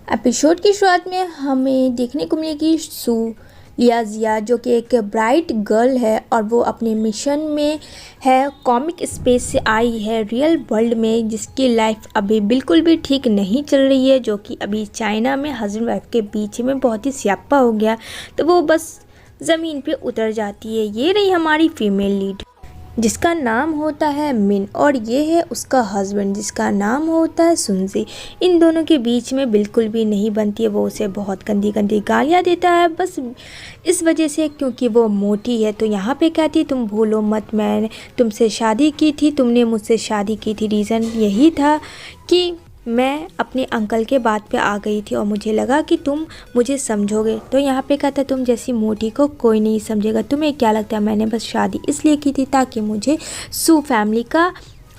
Episode की शुरुआत में हमें देखने को मिलेगी सू लियाजिया जो कि एक ब्राइट गर्ल है और वो अपने मिशन में है। कॉमिक स्पेस से आई है रियल वर्ल्ड में, जिसकी लाइफ अभी बिल्कुल भी ठीक नहीं चल रही है, जो कि अभी चाइना में हस्बैंड वाइफ के बीच में बहुत ही स्यापा हो गया। तो वो बस ज़मीन पे उतर जाती है। ये रही हमारी फीमेल लीड जिसका नाम होता है मिन, और ये है उसका हस्बैंड जिसका नाम होता है सुनजी। इन दोनों के बीच में बिल्कुल भी नहीं बनती है। वो उसे बहुत गंदी गंदी गालियाँ देता है बस इस वजह से क्योंकि वो मोटी है। तो यहाँ पे कहती है तुम भूलो मत, मैंने तुमसे शादी की थी, तुमने मुझसे शादी की थी। रीज़न यही था कि मैं अपने अंकल के बात पे आ गई थी और मुझे लगा कि तुम मुझे समझोगे। तो यहाँ पे कहता तुम जैसी मोटी को कोई नहीं समझेगा, तुम्हें क्या लगता है मैंने बस शादी इसलिए की थी ताकि मुझे सू फैमिली का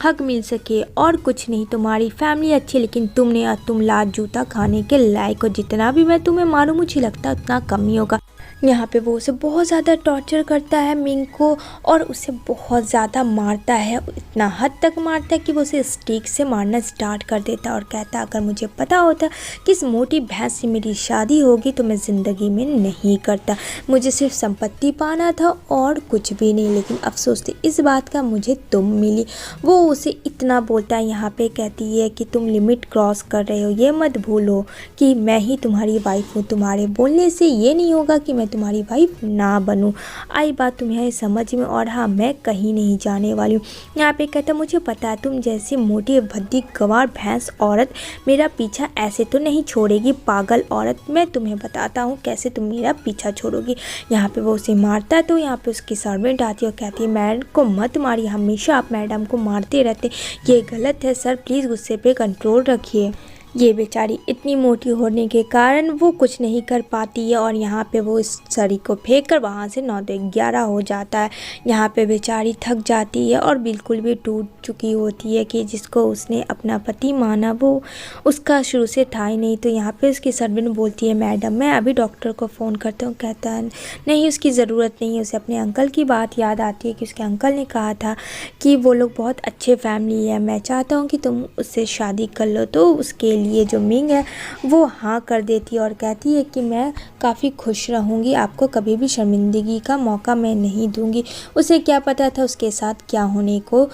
हक मिल सके और कुछ नहीं। तुम्हारी फैमिली अच्छी, लेकिन तुम लात जूता खाने के लायक हो। जितना भी मैं तुम्हें मारूं मुझे लगता है उतना कम ही होगा। यहाँ पे वो उसे बहुत ज़्यादा टॉर्चर करता है मिंग को, और उसे बहुत ज़्यादा मारता है। इतना हद तक मारता है कि वो उसे स्टिक से मारना स्टार्ट कर देता है और कहता अगर मुझे पता होता कि इस मोटी भैंस से मेरी शादी होगी तो मैं ज़िंदगी में नहीं करता। मुझे सिर्फ संपत्ति पाना था और कुछ भी नहीं, लेकिन अफसोस थी इस बात का मुझे तुम मिली। वो उसे इतना बोलता है। यहाँ पे कहती है कि तुम लिमिट क्रॉस कर रहे हो, ये मत भूलो कि मैं ही तुम्हारी वाइफ हूँ। तुम्हारे बोलने से ये नहीं होगा कि मैं तुम्हारी वाइफ ना बनूं। आई बात तुम्हें समझ में? और हाँ, मैं कहीं नहीं जाने वाली हूँ। यहाँ पे कहता मुझे पता है तुम जैसी मोटी भद्दी गंवार भैंस औरत मेरा पीछा ऐसे तो नहीं छोड़ेगी। पागल औरत, मैं तुम्हें बताता हूँ कैसे तुम मेरा पीछा छोड़ोगी। यहाँ पे वो उसे मारता है। तो यहाँ पे उसकी सर्वेंट आती है और कहती है मैडम को मत मारिए, हमेशा आप मैडम को मारते रहते, ये गलत है सर, प्लीज़ गुस्से पे कंट्रोल रखिए। ये बेचारी इतनी मोटी होने के कारण वो कुछ नहीं कर पाती है और यहाँ पे वो इस छड़ी को फेंक कर वहाँ से 9-11 हो जाता है। यहाँ पे बेचारी थक जाती है और बिल्कुल भी टूट चुकी होती है कि जिसको उसने अपना पति माना वो उसका शुरू से था ही नहीं। तो यहाँ पे उसकी सर्वेंट बोलती है मैडम मैं अभी डॉक्टर को फ़ोन करता हूँ। कहता है नहीं, उसकी ज़रूरत नहीं है। उसे अपने अंकल की बात याद आती है कि उसके अंकल ने कहा था कि वो लोग बहुत अच्छे फैमिली है, मैं चाहता हूँ कि तुम उससे शादी कर लो। तो उसके लिए जो मिंग है वो हाँ कर देती है और कहती है कि मैं काफ़ी खुश रहूँगी, आपको कभी भी शर्मिंदगी का मौका मैं नहीं दूँगी। उसे क्या पता था उसके साथ क्या होने को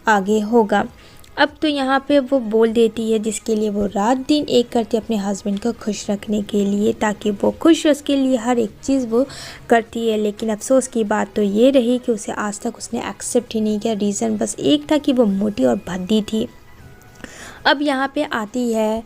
आगे होगा। अब तो यहाँ पे वो बोल देती है जिसके लिए वो रात दिन एक करती है अपने हस्बैंड को खुश रखने के लिए, ताकि वो खुश हो, उसके लिए हर एक चीज़ वो करती है। लेकिन अफसोस की बात तो ये रही कि उसे आज तक उसने एक्सेप्ट ही नहीं किया। रीज़न बस एक था कि वो मोटी और भद्दी थी। अब यहाँ पे आती है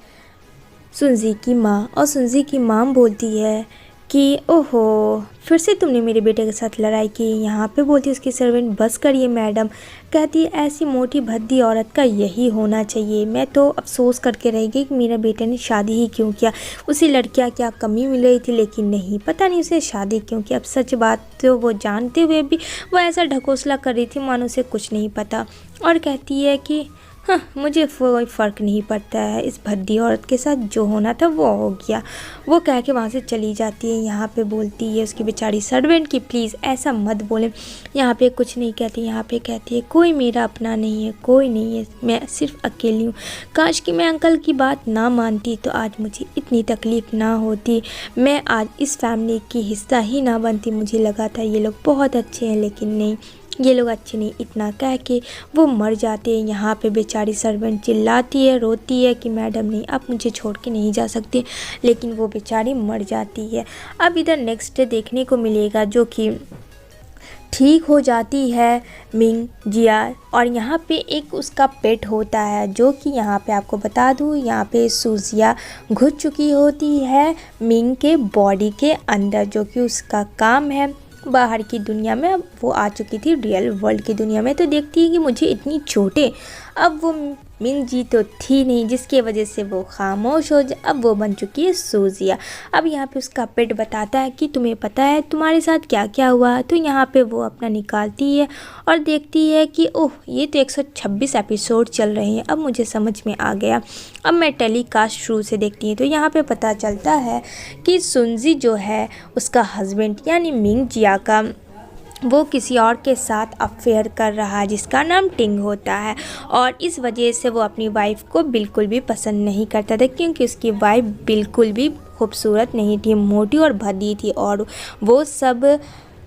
सुनजी की माँ, और सुनजी की माँ बोलती है कि ओहो फिर से तुमने मेरे बेटे के साथ लड़ाई की। यहाँ पे बोलती है उसकी सर्वेंट बस करिए मैडम। कहती है ऐसी मोटी भद्दी औरत का यही होना चाहिए। मैं तो अफसोस करके रह गई कि मेरे बेटे ने शादी ही क्यों किया। उसे लड़कियाँ क्या कमी मिल रही थी, लेकिन नहीं, पता नहीं उसे शादी क्यों किया। अब सच बात तो वो जानते हुए भी वो ऐसा ढकोसला कर रही थी मानो उसे कुछ नहीं पता, और कहती है कि हाँ मुझे कोई फ़र्क नहीं पड़ता है, इस भद्दी औरत के साथ जो होना था वो हो गया। वो कह के वहाँ से चली जाती है। यहाँ पे बोलती है उसकी बेचारी सर्वेंट की प्लीज़ ऐसा मत बोले। यहाँ पे कुछ नहीं कहती। यहाँ पे कहती है कोई मेरा अपना नहीं है, कोई नहीं है, मैं सिर्फ अकेली हूँ। काश कि मैं अंकल की बात ना मानती तो आज मुझे इतनी तकलीफ़ ना होती, मैं आज इस फैमिली की हिस्सा ही ना बनती। मुझे लगा था ये लोग बहुत अच्छे हैं, लेकिन नहीं, ये लोग अच्छे नहीं। इतना कह के वो मर जाते हैं। यहाँ पे बेचारी सर्वेंट चिल्लाती है, रोती है कि मैडम नहीं, आप मुझे छोड़ के नहीं जा सकते, लेकिन वो बेचारी मर जाती है। अब इधर नेक्स्ट डे देखने को मिलेगा जो कि ठीक हो जाती है मिंग जिया, और यहाँ पे एक उसका पेट होता है जो कि यहाँ पे आपको बता दूँ, यहाँ पे सूजिया घुस चुकी होती है मिंग के बॉडी के अंदर, जो कि उसका काम है बाहर की दुनिया में। अब वो आ चुकी थी रियल वर्ल्ड की दुनिया में, तो देखती है कि मुझे इतनी चोटें। अब वो मिंग जी तो थी नहीं जिसकी वजह से वो खामोश हो जाए। अब वो बन चुकी है सूजिया। अब यहाँ पे उसका पेट बताता है कि तुम्हें पता है तुम्हारे साथ क्या क्या हुआ। तो यहाँ पे वो अपना निकालती है और देखती है कि ओह ये तो 126 एपिसोड चल रहे हैं, अब मुझे समझ में आ गया। अब मैं टेलीकास्ट शुरू से देखती हूँ। तो यहाँ पे पता चलता है कि सुनजी जो है उसका हस्बैंड यानी मिंग जिया का वो किसी और के साथ अफेयर कर रहा है जिसका नाम टिंग होता है, और इस वजह से वो अपनी वाइफ को बिल्कुल भी पसंद नहीं करता था, क्योंकि उसकी वाइफ बिल्कुल भी खूबसूरत नहीं थी, मोटी और भद्दी थी, और वो सब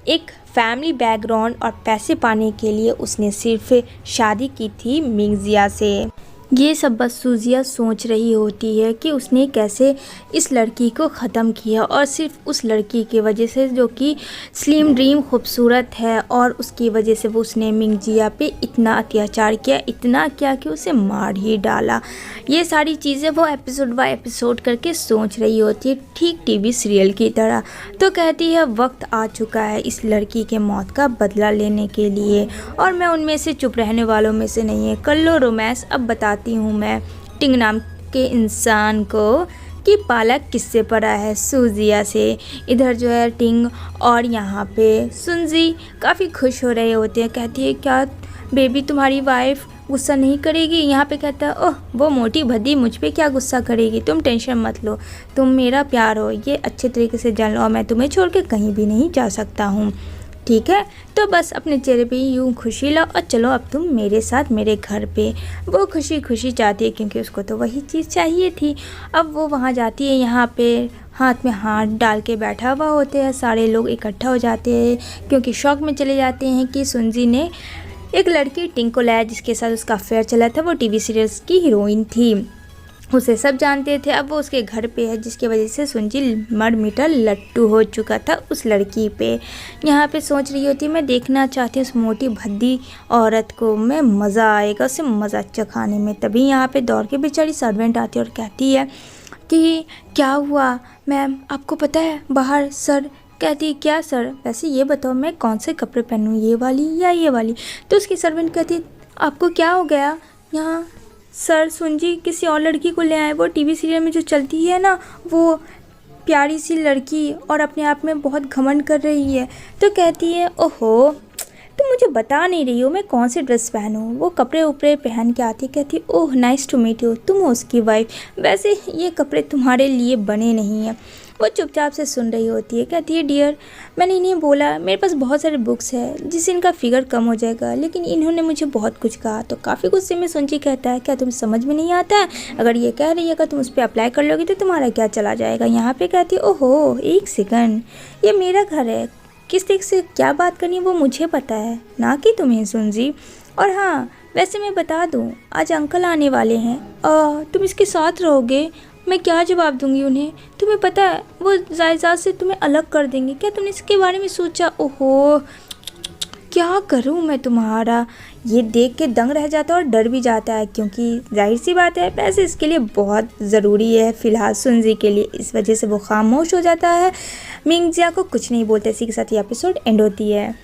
एक फैमिली बैकग्राउंड और पैसे पाने के लिए उसने सिर्फ शादी की थी मिंगजिया से। ये सब बस सूजिया सोच रही होती है कि उसने कैसे इस लड़की को ख़त्म किया, और सिर्फ उस लड़की की वजह से जो कि स्लिम ड्रीम खूबसूरत है, और उसकी वजह से वो उसने मिंगजिया पे इतना अत्याचार किया, इतना किया कि उसे मार ही डाला। ये सारी चीज़ें वो एपिसोड बाय एपिसोड करके सोच रही होती है, ठीक टीवी सीरियल की तरह। तो कहती है वक्त आ चुका है इस लड़की के मौत का बदला लेने के लिए, और मैं उनमें से चुप रहने वालों में से नहीं है। कर लो रोमांस, अब बताती हूँ मैं टिंग नाम के इंसान को कि पाला किससे पड़ा है, सूजिया से। इधर जो है टिंग और यहाँ पे सुनजी काफ़ी खुश हो रहे होते हैं। कहती है क्या बेबी तुम्हारी वाइफ गुस्सा नहीं करेगी? यहाँ पे कहता है ओह वो मोटी भद्दी मुझ पे क्या गुस्सा करेगी, तुम टेंशन मत लो, तुम मेरा प्यार हो ये अच्छे तरीके से जान लो, और मैं तुम्हें छोड़ के कहीं भी नहीं जा सकता हूँ, ठीक है? तो बस अपने चेहरे पे यूँ खुशी लाओ और चलो अब तुम मेरे साथ मेरे घर पे। वो खुशी खुशी चाहती है क्योंकि उसको तो वही चीज़ चाहिए थी। अब वो वहाँ जाती है, यहाँ पे हाथ में हाथ डाल के बैठा हुआ होते हैं, सारे लोग इकट्ठा हो जाते हैं क्योंकि शौक में चले जाते हैं कि सुनजी ने एक लड़की टिंग को लाया जिसके साथ उसका अफेयर चला था, वो टीवी सीरियल्स की हीरोइन थी, उसे सब जानते थे। अब वो उसके घर पे है जिसकी वजह से सुनजी मर मिटा लट्टू हो चुका था उस लड़की पे। यहाँ पे सोच रही होती मैं देखना चाहती हूँ उस मोटी भद्दी औरत को, मैं मज़ा आएगा उसे मज़ा चखाने में। तभी यहाँ पे दौड़ के बेचारी सर्वेंट आती है और कहती है कि क्या हुआ मैम, आपको पता है बाहर सर। कहती है क्या सर, वैसे ये बताओ मैं कौन से कपड़े पहनूँ, ये वाली या ये वाली? तो उसकी सर्वेंट कहती आपको क्या हो गया? यहाँ सर सुनजी किसी और लड़की को ले आए, वो टीवी सीरियल में जो चलती है ना, वो प्यारी सी लड़की और अपने आप में बहुत घमंड कर रही है। तो कहती है ओहो तुम मुझे बता नहीं रही हो मैं कौन से ड्रेस पहनूं? वो कपड़े उपड़े पहन के आती, कहती oh nice to meet you, तुम हो उसकी वाइफ, वैसे ये कपड़े तुम्हारे लिए बने नहीं हैं। वो चुपचाप से सुन रही होती है। कहती है डियर मैंने इन्हें बोला मेरे पास बहुत सारे बुक्स है जिससे इनका फिगर कम हो जाएगा, लेकिन इन्होंने मुझे बहुत कुछ कहा। तो काफ़ी गुस्से में सुनजी कहता है क्या तुम्हें समझ में नहीं आता है? अगर ये कह रही है अगर तुम उस पर अप्लाई कर लोगी तो तुम्हारा क्या चला जाएगा? यहाँ पे कहती है ओहो एक सेकंड, ये मेरा घर है, किस तरीके से क्या बात करनी है वो मुझे पता है, ना कि तुम्हें सुनजी। और हाँ वैसे मैं बता दूँ आज अंकल आने वाले हैं, तुम इसके साथ रहोगे? मैं क्या जवाब दूंगी उन्हें? तुम्हें पता है वो जायदाद से तुम्हें अलग कर देंगे, क्या तुमने इसके बारे में सोचा? ओहो क्या करूं मैं तुम्हारा? ये देख के दंग रह जाता है और डर भी जाता है, क्योंकि जाहिर सी बात है पैसे इसके लिए बहुत ज़रूरी है फ़िलहाल सुनजी के लिए। इस वजह से वो खामोश हो जाता है, मिंगजिया को कुछ नहीं बोलते। इसी के साथ ये एपिसोड एंड होती है।